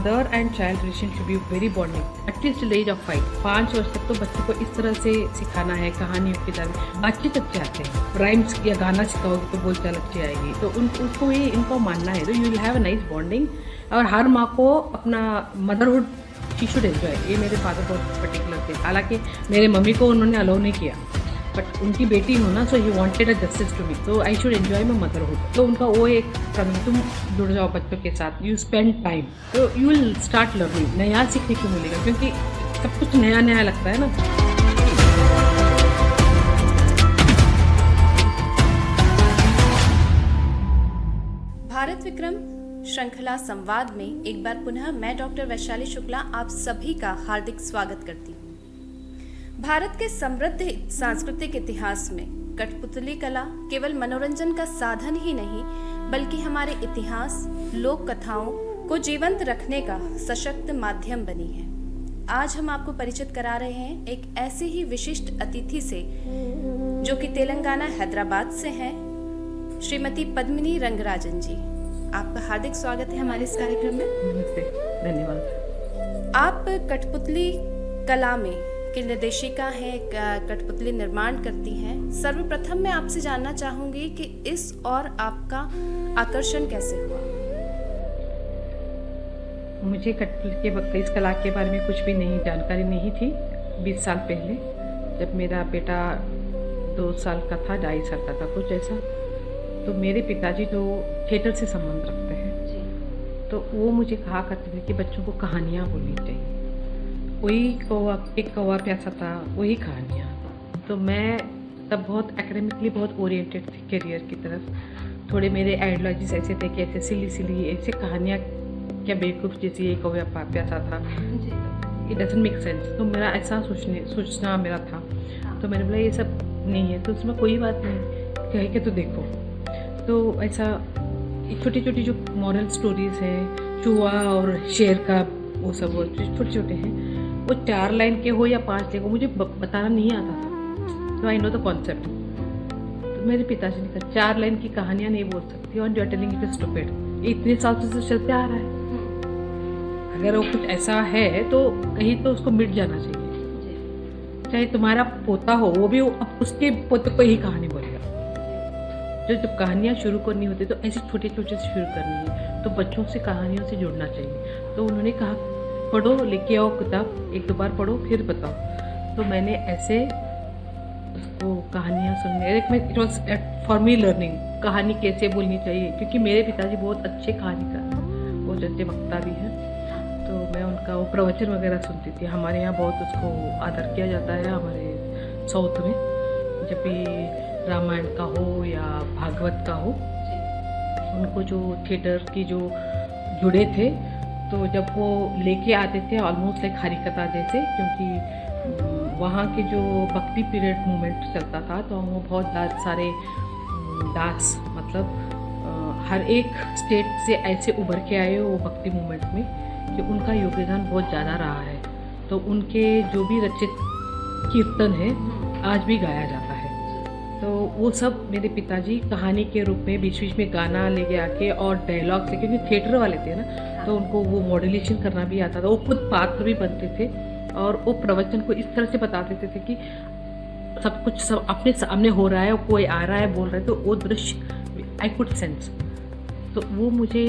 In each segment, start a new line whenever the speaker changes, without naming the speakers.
Mother and child relation should be very bonding at least till as of 5 वर्ष तक। तो बच्चों को इस तरह से सिखाना है, कहानियों की तरह बातचीत अच्छे आते हैं। राइम्स या गाना सिखाओगे तो बोलचाल अच्छी आएगी, तो उसको ये इनको मानना है, तो you will have a nice bonding. और हर माँ को अपना मदरहुड शी शुड एंजॉय। ये मेरे फादर बहुत पर्टिकुलर थे, हालांकि मेरे मम्मी को उन्होंने अलाउ नहीं किया, बट उनकी बेटी हो ना, so he wanted a justice to me, तो I should enjoy my motherhood. तो उनका वो एक तुम जुड़ जाओ बच्चों के साथ, यू स्पेंड टाइम, तो यू विल स्टार्ट लर्निंग। नया सीखने को मिलेगा, क्योंकि सब कुछ नया नया लगता है ना।
भारत विक्रम श्रृंखला संवाद में एक बार पुनः मैं डॉक्टर वैशाली शुक्ला आप सभी का हार्दिक स्वागत करती हूँ। भारत के समृद्ध सांस्कृतिक इतिहास में कठपुतली कला केवल मनोरंजन का साधन ही नहीं, बल्कि हमारे इतिहास, लोक कथाओं को जीवंत रखने का सशक्त माध्यम बनी है। आज हम आपको परिचित करा रहे हैं एक ऐसे ही विशिष्ट अतिथि से जो कि तेलंगाना हैदराबाद से हैं, श्रीमती पद्मिनी रंगराजन जी। आपका हार्दिक स्वागत है हमारे इस कार्यक्रम में।
नमस्ते, धन्यवाद।
आप कठपुतली कला में की निर्देशिका हैं, कठपुतली निर्माण करती हैं। सर्वप्रथम मैं आपसे जानना चाहूंगी कि इस और आपका आकर्षण कैसे हुआ?
मुझे कठपुतली के इस कला के बारे में कुछ भी नहीं जानकारी नहीं थी। 20 साल पहले जब मेरा बेटा 2 साल का था, 2.5 साल का था कुछ ऐसा, तो मेरे पिताजी तो थिएटर से संबंध रखते हैं, तो वो मुझे कहा करते थे कि बच्चों को कहानियाँ बोलनी चाहिए। वही एक कौवा प्यासा था, वही कहानियाँ। तो मैं तब बहुत एकेडमिकली बहुत ओरिएंटेड थी करियर की तरफ। थोड़े मेरे आइडियोलॉजीज ऐसे थे कि ऐसे सिली ऐसे कहानियाँ क्या बेवकूफ़ जैसी ये कौवा प्यासा था, इट डजंट मेक सेंस। तो मेरा ऐसा सोचना मेरा था। तो मैंने बोला ये सब नहीं है, तो उसमें कोई बात नहीं, कह के तो देखो। तो ऐसा छोटी छोटी जो मॉरल स्टोरीज़ हैं, चूहा और शेर का, वो सब छोटे छोटे हैं, वो 4 लाइन के हो या 5 लाइन को मुझे बताना नहीं आता था। तो आई नो द कॉन्सेप्ट। तो मेरे पिताजी ने कहा 4 लाइन की कहानियाँ नहीं बोल सकती, और you are telling it is stupid. इतने साल से तो चलते आ रहा है, अगर वो कुछ ऐसा है तो कहीं तो उसको मिट जाना चाहिए। चाहे तुम्हारा पोता हो, वो भी अब उसके पोते को ही कहानी बोलेगा। जब कहानियाँ शुरू करनी होती है तो ऐसे छोटे छोटे से शुरू करनी है, तो बच्चों से कहानियों से जुड़ना चाहिए। तो उन्होंने कहा पढ़ो, लेके आओ किताब, 1-2 बार पढ़ो फिर बताओ। तो मैंने ऐसे उसको कहानियाँ सुनने, it was for me learning, कहानी कैसे बोलनी चाहिए, क्योंकि मेरे पिताजी बहुत अच्छे कहानीकार, बहुत अच्छे वक्ता भी हैं। तो मैं उनका वो प्रवचन वगैरह सुनती थी। हमारे यहाँ बहुत उसको आदर किया जाता है, हमारे साउथ में, जब भी रामायण का हो या भागवत का हो, उनको जो थिएटर की जो जुड़े थे, तो जब वो लेके आते थे ऑलमोस्ट लाइक हरी कथा जैसे, क्योंकि वहाँ के जो भक्ति पीरियड मूवमेंट चलता था, तो वो बहुत सारे दास, मतलब हर एक स्टेट से ऐसे उभर के आए वो भक्ति मूवमेंट में कि उनका योगदान बहुत ज़्यादा रहा है। तो उनके जो भी रचित कीर्तन है आज भी गाया जाता है। तो वो सब मेरे पिताजी कहानी के रूप में बीच बीच में गाना लेके आके और डायलॉग से, क्योंकि थिएटर वाले थे ना, तो उनको वो मॉड्यूलेशन करना भी आता था। वो खुद पात्र भी बनते थे और वो प्रवचन को इस तरह से बता देते थे कि सब कुछ सब अपने सामने हो रहा है, कोई आ रहा है बोल रहा है, तो वो दृश्य आई कुड सेंस। तो वो मुझे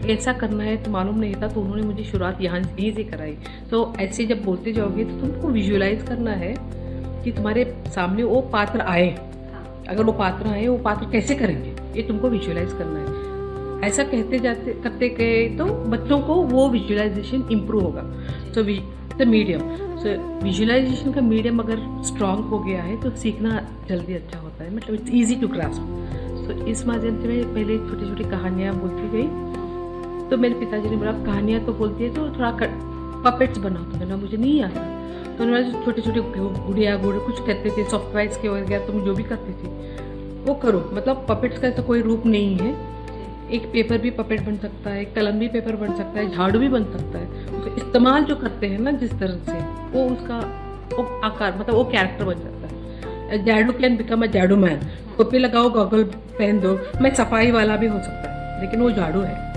ऐसा करना है तो मालूम नहीं था, तो उन्होंने मुझे शुरुआत यहीं से कराई। तो ऐसे जब बोलते जाओगे तो तुमको विजुअलाइज करना है कि तुम्हारे सामने वो पात्र आए, अगर वो पात्र आए, वो पात्र कैसे करेंगे, ये तुमको विजुअलाइज करना है। ऐसा कहते जाते करते गए तो बच्चों को वो विजुअलाइजेशन इम्प्रूव होगा। So the medium, so visualisation का मीडियम अगर स्ट्रांग हो गया है तो सीखना जल्दी अच्छा होता है, मतलब इट्स ईजी टू ग्रास्प। सो इस माध्यम से मैं पहले छोटी छोटी कहानियाँ बोलती गई। तो मेरे पिताजी ने बोला कहानियाँ तो बोलती है तो थोड़ा पपेट्स बनाओ। तो मैंने मुझे नहीं आता, तो उन्होंने छोटे छोटे गुड़िया कुछ कहते थे, सॉफ्टवेयर्स के वगैरह, तुम जो भी करते थे वो करो। मतलब पपेट्स का ऐसा कोई रूप नहीं है, एक पेपर भी पपेट बन सकता है, कलम भी पेपर बन सकता है, झाड़ू भी बन सकता है। तो इस्तेमाल जो करते हैं ना जिस तरह से, वो उसका वो आकार, मतलब वो कैरेक्टर बन जाता है। जाडू कैन बिकम अ जाडू मैन। टोपी लगाओ, गॉगल पहन दो, मैं सफाई वाला भी हो सकता है, लेकिन वो झाड़ू है।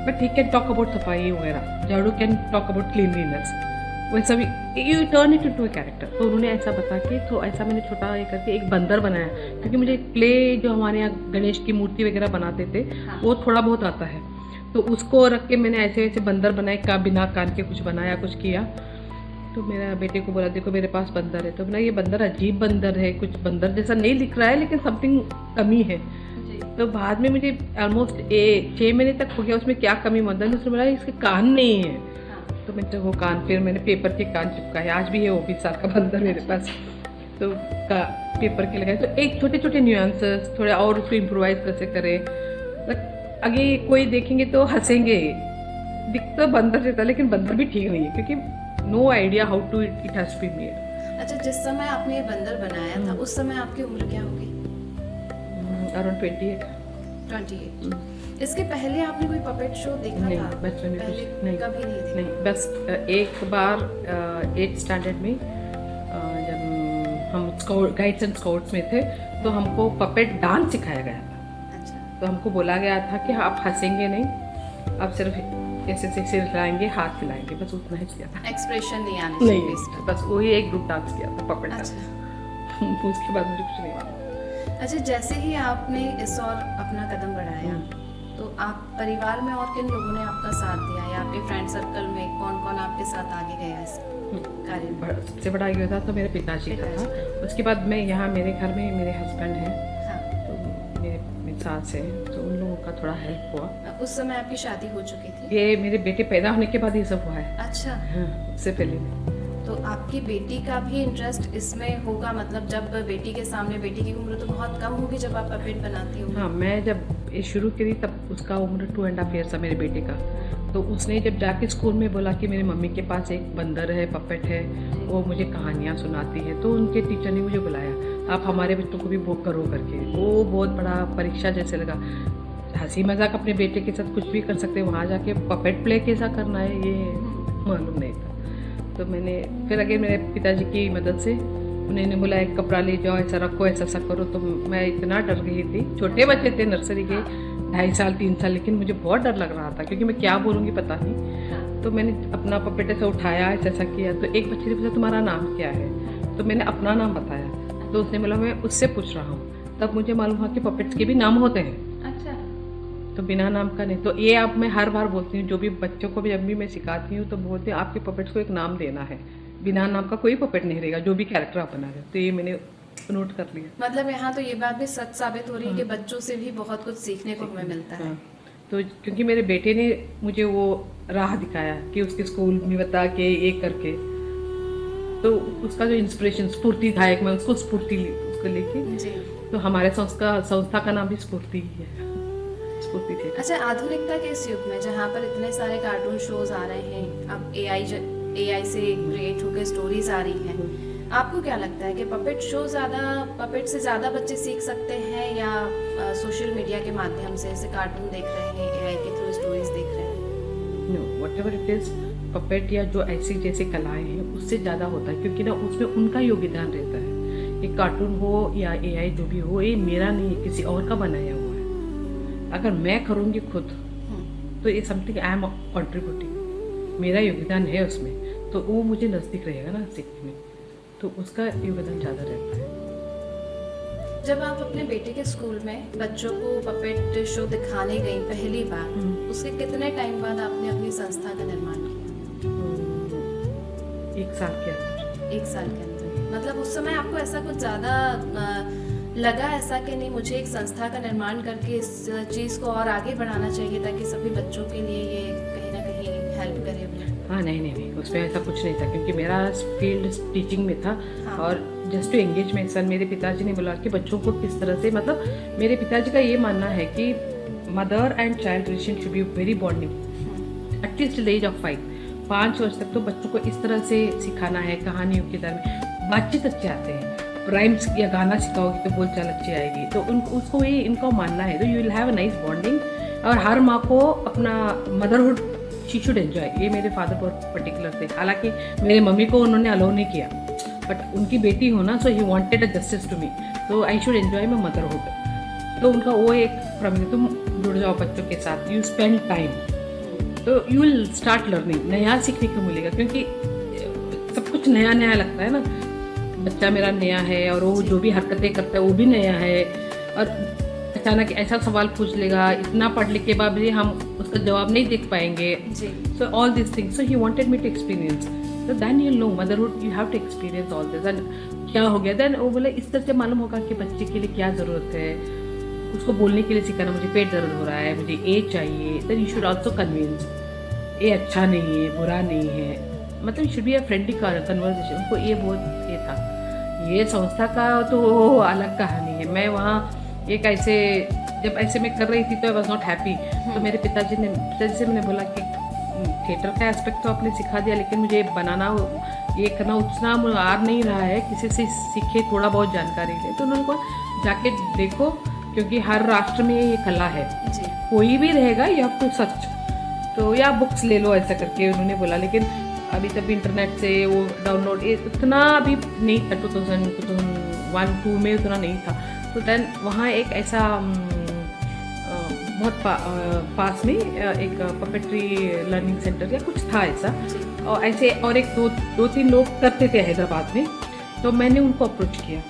But he can talk about सफाई वगैरह, झाड़ू कैन टॉक अबाउट क्लीनलीनेस, वैसा भी U turn it into a character. तो उन्होंने ऐसा बता के, तो ऐसा मैंने छोटा ये करके एक बंदर बनाया, क्योंकि मुझे क्ले जो हमारे यहाँ गणेश की मूर्ति वगैरह बनाते थे वो थोड़ा बहुत आता है, तो उसको रख के मैंने ऐसे ऐसे बंदर बनाए, का बिना कान के कुछ बनाया, कुछ किया। तो मेरा बेटे को बोला देखो मेरे पास बंदर है, तो बोला ये बंदर अजीब बंदर है, कुछ बंदर जैसा नहीं दिख रहा है लेकिन समथिंग कमी है। तो बाद में मुझे ऑलमोस्ट 6 महीने तक हो गया उसमें क्या कमी मतलब, उसने बोला इसके कान नहीं है। तो मैंने वो कान, फिर मैंने पेपर के कान चिपकाए, आज भी है वो 20 साल का बंदर मेरे पास। तो पेपर के लगाए, तो एक छोटे छोटे न्यूएंसेस थोड़े और उसको इम्प्रोवाइज कैसे करें। आगे कोई देखेंगे तो हंसेंगे, दिख तो बंदर जैसा लेकिन बंदर भी ठीक नहीं है, क्योंकि no idea how to it has been made.
अच्छा, जिस समय आपने ये बंदर बनाया था उस समय आपकी उम्र क्या होगी?
अराउंड 28।
28। इसके पहले आपने कोई पपेट शो देखा
नहीं,
था?
बचपन में
पहले
कुछ नहीं,
कभी नहीं देखा?
नहीं, बस एक बार 8th स्टैंडर्ड में जब हम गाइड्स एंड स्काउट्स में थे, तो हमको पपेट डांस सिखाया गया था।
अच्छा।
तो हमको बोला गया था कि आप हंसेंगे नहीं, आप सिर्फ ऐसे से सिर हिलाएंगे, हाथ हिलाएंगे, बस उतना ही किया था।
एक्सप्रेशन नहीं आने चाहिए
नहीं,
इसमें।
बस वही एक ग्रुप डांस किया था, पपेट डांस।
अच्छा।
उसके बाद मुझे कुछ नहीं मालूम।
अच्छा, जैसे ही आपने इस और अपना कदम बढ़ाया, तो आप परिवार में और किन लोगों ने आपका साथ दिया, या आपके फ्रेंड सर्कल में कौन कौन आपके साथ आगे गया इस कार्य में?
सबसे बड़ा ये था तो मेरे पिताजी का था। उसके बाद मैं यहाँ मेरे घर में मेरे हस्बैंड हैं,
हाँ।
तो मेरे सास हैं, तो उन लोगों का थोड़ा हेल्प हुआ।
उस समय आपकी शादी हो चुकी थी?
ये मेरे बेटे पैदा होने के बाद ये सब हुआ है।
अच्छा।
हाँ, उससे पहले नहीं।
तो आपकी बेटी का भी इंटरेस्ट इसमें होगा, मतलब जब बेटी के सामने, बेटी की उम्र तो बहुत कम होगी जब आप पपेट बनाती हो?
हाँ, मैं जब ये शुरू करी तब उसका उम्र 2.5 ईयर था मेरे बेटे का। तो उसने जब जाके स्कूल में बोला कि मेरी मम्मी के पास एक बंदर है, पपेट है, वो मुझे कहानियाँ सुनाती है, तो उनके टीचर ने मुझे बुलाया, आप हमारे बच्चों को भी वो करो करके। वो बहुत बड़ा परीक्षा जैसे लगा। हंसी मजाक अपने बेटे के साथ कुछ भी कर सकते, वहाँ जाके पपेट प्ले कैसा करना है ये मालूम नहीं था। तो मैंने फिर आगे मेरे पिताजी की मदद से उन्होंने बोला एक कपड़ा ले जाओ, ऐसा रखो, ऐसा ऐसा करो। तो मैं इतना डर गई थी, छोटे बच्चे थे नर्सरी के, 2.5 साल 3 साल, लेकिन मुझे बहुत डर लग रहा था क्योंकि मैं क्या बोलूँगी पता नहीं। तो मैंने अपना पपेट ऐसा उठाया, ऐसा ऐसा किया। तो एक बच्चे ने पूछा तुम्हारा नाम क्या है, तो मैंने अपना नाम बताया। तो उसने बोला मैं उससे पूछ रहा हूँ। तब मुझे मालूम हुआ कि पपेट्स के भी नाम होते हैं।
अच्छा।
तो बिना नाम का नहीं। तो ये अब मैं हर बार बोलती हूँ, जो भी बच्चों को भी जब भी मैं सिखाती हूँ तो बोलती हूँ आपके पपेट्स को एक नाम देना है, बिना नाम का कोई पपेट नहीं रहेगा, जो भी कैरेक्टर आप बना रहे हो। तो ये मैंने नोट कर लिया।
मतलब यहाँ तो ये बात भी सच साबित हो रही है कि बच्चों से भी बहुत कुछ सीखने को हमें मिलता है।
हाँ। तो क्योंकि मेरे बेटे ने मुझे वो राह दिखाया कि उसके स्कूल में बता के एक करके, तो उसका जो इंस्पिरेशन स्फूर्ति था, एक मैं उसको स्फूर्ति ली उसको लेके।
जी।
तो हमारे संस्था का नाम भी स्फूर्ति ही है, स्फूर्ति थे।
अच्छा, आधुनिकता के इस युग में जहाँ पर इतने सारे कार्टून शोज आ रहे हैं, अब एआई से क्रिएट होकर स्टोरीज आ रही हैं, आपको क्या लगता है कि पपेट से ज़्यादा बच्चे सीख सकते हैं, या सोशल मीडिया के माध्यम से जैसे कार्टून देख रहे हैं, एआई के थ्रू स्टोरीज देख रहे हैं?
No, whatever it is, puppet या जो ऐसी जैसे कलाएं हैं उससे ज़्यादा होता है, क्योंकि ना उसमें उनका योगदान रहता है। ये कार्टून हो या एआई जो भी हो, ये मेरा नहीं है, किसी और का बनाया हुआ है। अगर मैं करूँगी खुद तो ये समथिंग आई एम कॉन्ट्रीब्यूटिंग, मेरा योगदान है उसमें, तो वो मुझे नज़दीक रहेगा ना सीखने में, तो उसका योगदान ज़्यादा रहता है।
जब आप अपने बेटे के स्कूल में बच्चों को पपेट शो दिखाने गई पहली बार, उसके कितने टाइम बाद आपने अपनी संस्था का निर्माण किया?
1 साल के अंदर।
1 साल के अंदर। मतलब उस समय आपको ऐसा कुछ ज़्यादा लगा ऐसा कि नहीं, मुझे एक संस्था का निर्माण करके इस चीज़ को और आगे बढ़ाना चाहिए ताकि सभी बच्चों के लिए ये कहीं ना कहीं हेल्प करे?
हाँ, नहीं, उसमें ऐसा कुछ नहीं था, क्योंकि मेरा फील्ड टीचिंग में था।
हाँ।
और जस्ट टू एंगेज माई सन, मेरे पिताजी ने बोला कि बच्चों को किस तरह से, मतलब मेरे पिताजी का ये मानना है कि mother and child relation should be very bonding at least the age of 5 वर्ष तक। तो बच्चों को इस तरह से सिखाना है, कहानियों के दर में बातचीत अच्छे आते हैं, राइम्स या गाना सिखाओगे तो बोलचाल अच्छी आएगी। तो उसको ये इनका मानना है, तो you will have a nice bonding. और हर माँ को अपना मदरहुड शी शुड एंजॉय। ये मेरे फादर बहुत पर्टिकुलर थे, हालांकि मेरे मम्मी को उन्होंने अलाउ नहीं किया, बट उनकी बेटी हो ना, so he wanted a justice to me, तो I should enjoy my motherhood. तो उनका वो एक प्रॉमिस, तुम जुड़ जाओ बच्चों के साथ, यू स्पेंड टाइम, तो यू विल स्टार्ट लर्निंग, नया सीखने को मिलेगा, क्योंकि सब कुछ नया नया लगता है ना। बच्चा मेरा नया है और वो जो भी हरकतें करता है वो भी नया है, और अचानक ऐसा सवाल पूछ लेगा, इतना पढ़ लिख के बाद भी हम उसका जवाब नहीं देख पाएंगे।
जी।
So all this things, so he wanted me to experience, so then you know motherhood, you have to experience all this. And क्या हो गया देन, वो बोले इस तरह से मालूम होगा कि बच्चे के लिए क्या ज़रूरत है, उसको बोलने के लिए सिखाना, मुझे पेट दर्द हो रहा है, मुझे ये चाहिए, then you should also convince ये अच्छा नहीं है, बुरा नहीं है, मतलब should be a friendly conversation. उनको ये बहुत ये था। ये संस्था का तो अलग कहानी है। मैं वहाँ एक ऐसे, जब ऐसे मैं कर रही थी तो आई वॉज नॉट हैप्पी। तो मेरे पिताजी से मैंने बोला कि थिएटर का एस्पेक्ट तो आपने सिखा दिया, लेकिन मुझे बनाना, ये करना उतना आ नहीं रहा है, किसी से सीखे, थोड़ा बहुत जानकारी ले। तो उन्होंने कहा जाके देखो, क्योंकि हर राष्ट्र में ये कला है,
जी।
कोई भी रहेगा, यू हैव टू सर्च, तो या बुक्स ले लो, ऐसा करके उन्होंने बोला। लेकिन अभी तब इंटरनेट से वो डाउनलोड इतना अभी नहीं था, 2001-2 में उतना नहीं था। तो देन वहाँ एक ऐसा बहुत पास में एक पपेट्री लर्निंग सेंटर या कुछ था ऐसा, और ऐसे और एक दो तीन लोग करते थे हैदराबाद में। तो मैंने उनको अप्रोच किया,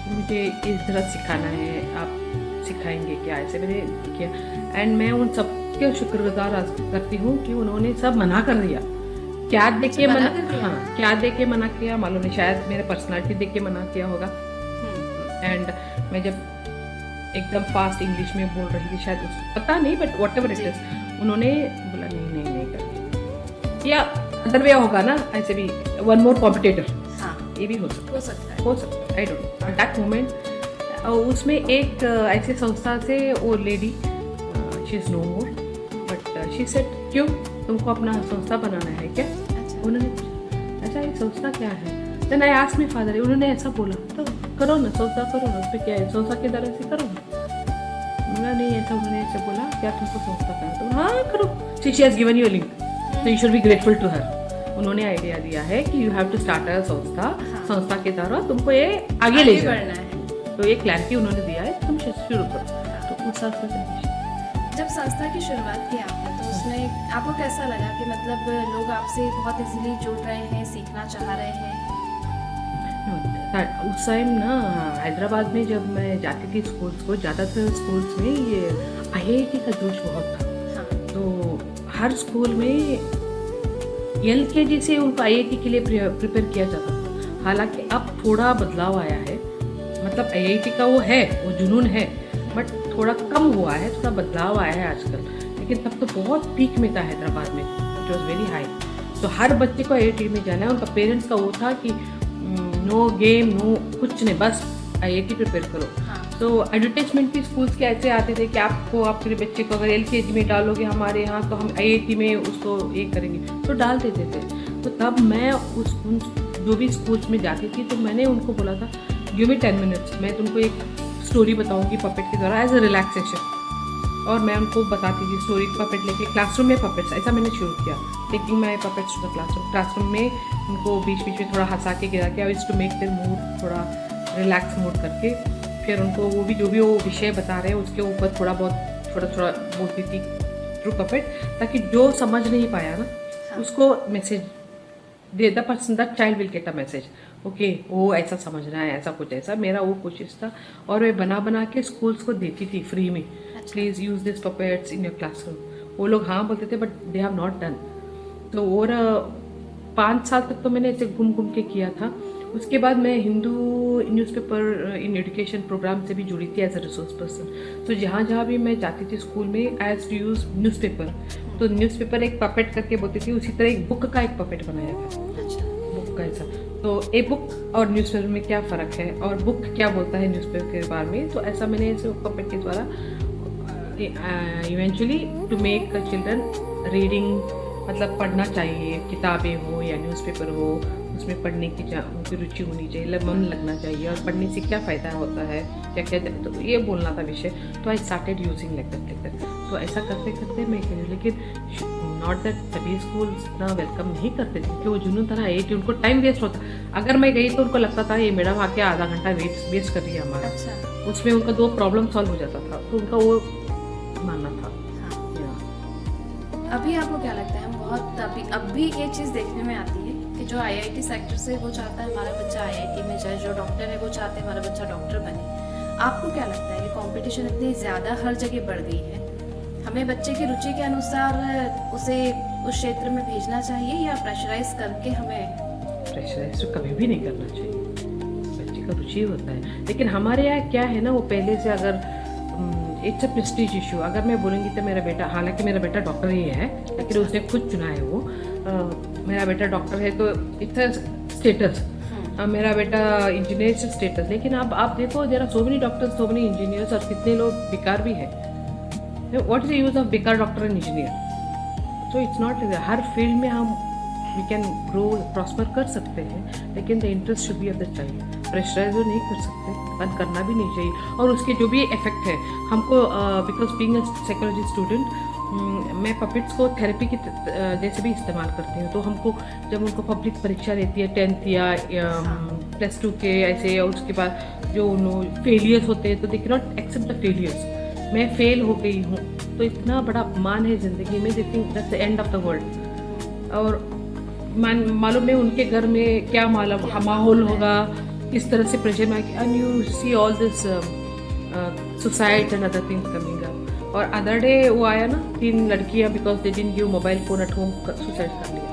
मुझे इस तरह सिखाना है, आप सिखाएंगे क्या? ऐसे मैंने किया। एंड मैं उन सबके शुक्रगुजार करती हूँ कि उन्होंने सब मना कर दिया। क्या देख के मना, हाँ, क्या देख के मना किया मालूम नहीं, शायद मेरे पर्सनालिटी देख के मना किया होगा। एंड मैं जब एकदम फास्ट इंग्लिश में बोल रही थी, शायद उसको पता नहीं, but what ever it is, उन्होंने बोला नहीं करती, या अदर वे होगा ना, ऐसे भी वन मोर कॉम्पिटिटर, ये भी हो सकता है, I don't know. At that moment उसमें एक ऐसी संस्था से वो lady, she is no more, but she said क्यों तुमको अपना संस्था बनाना है क्या? उन्होंने ऐसा, एक संस्था क्या है? Then I asked my father, उन्होंने ऐसा बोला तो करो ना, संस्था करो ना, उसमें क्या है, संस्था के तरह से करो ना। बोला नहीं ऐसा, उन्होंने ऐसे बोला क्या तुमको संस्था करना? तो हाँ करो, she has given you a link, तो you should be grateful to her. उन्होंने आइडिया दिया है कि you have to start a संस्था, संस्था के तरह तुमको ये आगे ले जाना है, तो ये क्लैरिटी उन्होंने दिया है, तुम शुरू करो। तो उस साल
जब संस्था की शुरुआत की आपने, तो उसमें आपको कैसा लगा कि मतलब लोग आपसे बहुत इजीली जुड़ रहे हैं, सीखना चाह रहे हैं?
उस टाइम ना हैदराबाद में जब मैं जाती थी स्कूल्स को, ज़्यादातर स्कूल्स में ये IIT का जोश बहुत था। तो हर स्कूल में LKG से उनको IIT के लिए प्रिपेयर किया जाता था। हालांकि अब थोड़ा बदलाव आया है, मतलब IIT का वो है, वो जुनून है, बट थोड़ा कम हुआ है, थोड़ा बदलाव आया है आजकल। लेकिन तब तो बहुत पीक में था हैदराबाद में, इट वॉज वेरी हाई। तो हर बच्चे को IIT में जाना है, उनका पेरेंट्स का वो था कि नो गेम, नो कुछ नहीं, बस IIT प्रिपेयर करो। तो एडवर्टाइजमेंट भी स्कूल्स के ऐसे आते थे कि आपको, आपके बच्चे को अगर LKG में डालोगे हमारे यहाँ, तो हम IIT में उसको ये करेंगे, तो डाल देते थे। तो तब मैं उन जो भी स्कूल्स में जाती थी, तो मैंने उनको बोला था गिव मी 10 मिनट्स, मैं तुमको एक स्टोरी बताऊंगी पपेट के द्वारा एज अ रिलैक्सेशन। और मैं उनको बताती थी स्टोरी, पपेट लेके क्लासरूम में पपेट्स, ऐसा मैंने शुरू किया, taking my puppets to the classroom में उनको बीच बीच में थोड़ा हंसा के गिरा के, is to make their mood थोड़ा रिलैक्स मूड करके, फिर उनको वो भी जो भी वो विषय बता रहे हैं उसके ऊपर थोड़ा बोलती थी थ्रू पपेट, ताकि जो समझ नहीं पाया ना उसको message the person, that child will get a message, okay वो ऐसा समझना है, ऐसा कुछ ऐसा मेरा वो कोशिश था। और मैं बना के स्कूल्स को देती थी फ्री में, please use this puppets in your classroom. वो लोग हाँ बोलते थे, but they have not done. तो और 5 साल तक तो मैंने ऐसे घूम के किया था। उसके बाद मैं Hindu newspaper in education programme से भी जुड़ी थी एज अ रिसोर्स पर्सन। तो जहाँ भी मैं जाती थी स्कूल में, I have to use newspaper. तो न्यूज़पेपर एक पपेट करके बोलती थी, उसी तरह एक बुक का एक पपेट बनाया था, बुक का ऐसा। तो ए बुक और न्यूज़पेपर में क्या फ़र्क है, और बुक क्या बोलता है न्यूज़पेपर के बारे में, तो ऐसा मैंने ऐसे पपेट के द्वारा eventually to make children reading, मतलब पढ़ना चाहिए, किताबें हो या न्यूज़पेपर हो, उसमें पढ़ने की उनकी रुचि होनी चाहिए, मन लगना चाहिए, और पढ़ने से क्या फ़ायदा होता है, क्या क्या, तो ये बोलना था विषय। तो I started using like that. तो ऐसा करते करते मैं कह, लेकिन नॉट दैट सभी स्कूल्स इतना वेलकम नहीं करते थे, क्योंकि वो जुनून था ना IIT, उनको टाइम वेस्ट होता। अगर मैं गई तो उनको लगता था ये मैडम आके आधा घंटा वेस्ट कर रही है हमारा। उसमें उनका 2 प्रॉब्लम सॉल्व हो जाता था, तो उनका वो मानना था।
अभी आपको क्या लगता है, हम बहुत अब भी ये चीज़ देखने में आती है कि जो आईआईटी सेक्टर से वो चाहता है हमारा बच्चा आईआईटी में जाए, जो डॉक्टर है वो चाहते हैं हमारा बच्चा डॉक्टर बने। आपको क्या लगता है कि कंपटीशन इतनी ज़्यादा हर जगह बढ़ गई है, हमें बच्चे की रुचि के अनुसार उसे उस क्षेत्र में भेजना चाहिए या प्रेशराइज करके हमें?
प्रेशराइज तो कभी भी नहीं करना चाहिए, बच्चे का रुचि होता है। लेकिन हमारे यहाँ क्या है ना, वो पहले से अगर इट्स अ प्रेस्टीज इशू, अगर मैं बोलूँगी तो मेरा बेटा, हालांकि मेरा बेटा डॉक्टर ही है, लेकिन उसने खुद चुना है वो, मेरा बेटा डॉक्टर है तो इट्स अ स्टेटस, मेरा बेटा इंजीनियर इट्स स्टेटस। लेकिन अब आप देखो, there are so many doctors, so many engineers, और कितने लोग बेकार भी है। What is the use of बेकार doctor and engineer? So it's not, हर फील्ड में हम वी कैन ग्रो प्रॉस्पर कर सकते हैं, लेकिन the interest should be of the child. Pressurise नहीं कर सकते, बंद करना भी नहीं चाहिए। और उसके जो भी इफेक्ट है हमको, because being a psychology student, मैं पपेट्स को थेरेपी की जैसे भी इस्तेमाल करती हूँ। तो हमको जब उनको पब्लिक परीक्षा रहती है 10th या +2 के ऐसे, और उसके बाद जो फेलियर्स होते हैं तो they can not accept the failures. मैं फेल हो गई हूँ तो इतना बड़ा अपमान है ज़िंदगी में, they think that's the end of the world. और मालूम है उनके घर में क्या माहौल होगा, किस तरह से प्रेशर में, and you see all this suicide and other things coming up. और अदर डे वो आया ना, 3 लड़कियां because they didn't give mobile phone at home suicide कर लिया,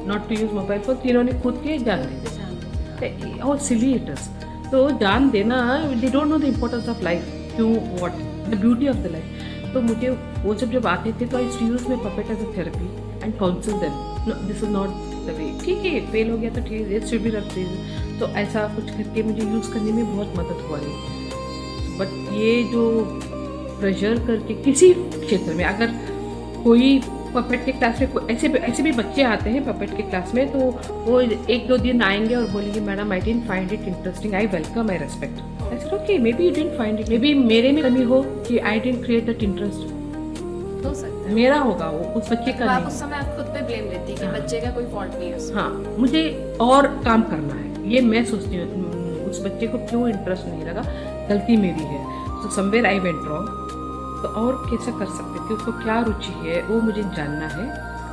not to use mobile phone, तीनों ने खुद के जान दी। और सिली इट इज, तो जान देना, they don't know the importance of life, क्यों, what the beauty of the life. तो मुझे वो जब आते थे तो I use my puppet as a therapy and counsel them, this is not the way, ठीक है फेल हो गया तो ठीक है, शुड बी रखते। तो ऐसा कुछ करके मुझे यूज़ करने में बहुत मदद हुआ है। बट ये जो प्रेशर करके किसी क्षेत्र में, अगर कोई पपेट के क्लास में ऐसे भी बच्चे आते हैं पपेट के क्लास में, तो वो 1-2 दिन आएंगे और बोलेंगे madam I didn't find it interesting, I welcome, I respect. I said okay, may be you didn't find it, may be मेरे में कमी हो कि I didn't create that interest,
हो सकता है
मेरा होगा, वो उस बच्चे का नहीं।
आप उस समय आप खुद पे ब्लेम लेती है कि बच्चे का कोई फॉल्ट नहीं है उसमें।
हाँ, मुझे और काम करना है, ये मैं सोचती हूँ, उस बच्चे को क्यों इंटरेस्ट नहीं लगा, गलती मेरी है, तो समवेयर आई वेंट रॉन्ग। तो और कैसे कर सकते थे, उसको क्या रुचि है वो मुझे जानना है।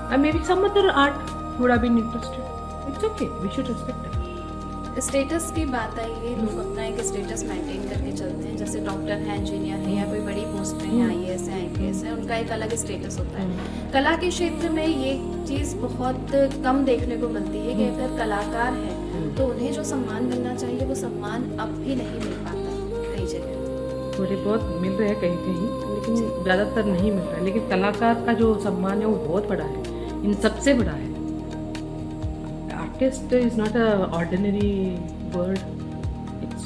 और may be some other art would have been interested, it's okay, we should respect it.
Status की बात आई है, लोग अपना एक स्टेटस मेंटेन करके चलते हैं, जैसे डॉक्टर है, इंजीनियर है, या कोई बड़ी पोस्ट में है, आईएएस है, आईपीएस है, उनका एक अलग स्टेटस होता है। कला के क्षेत्र में ये चीज़ बहुत कम देखने को मिलती है कि अगर कलाकार है तो उन्हें जो सम्मान मिलना चाहिए वो सम्मान अब भी नहीं मिल पाता कई जगह।
थोड़े बहुत मिल रहे हैं कहीं कहीं, लेकिन ज़्यादातर नहीं मिल रहा है। लेकिन कलाकार का जो सम्मान है वो बहुत बड़ा है, इन सबसे बड़ा है। Artist is not a ordinary word, it's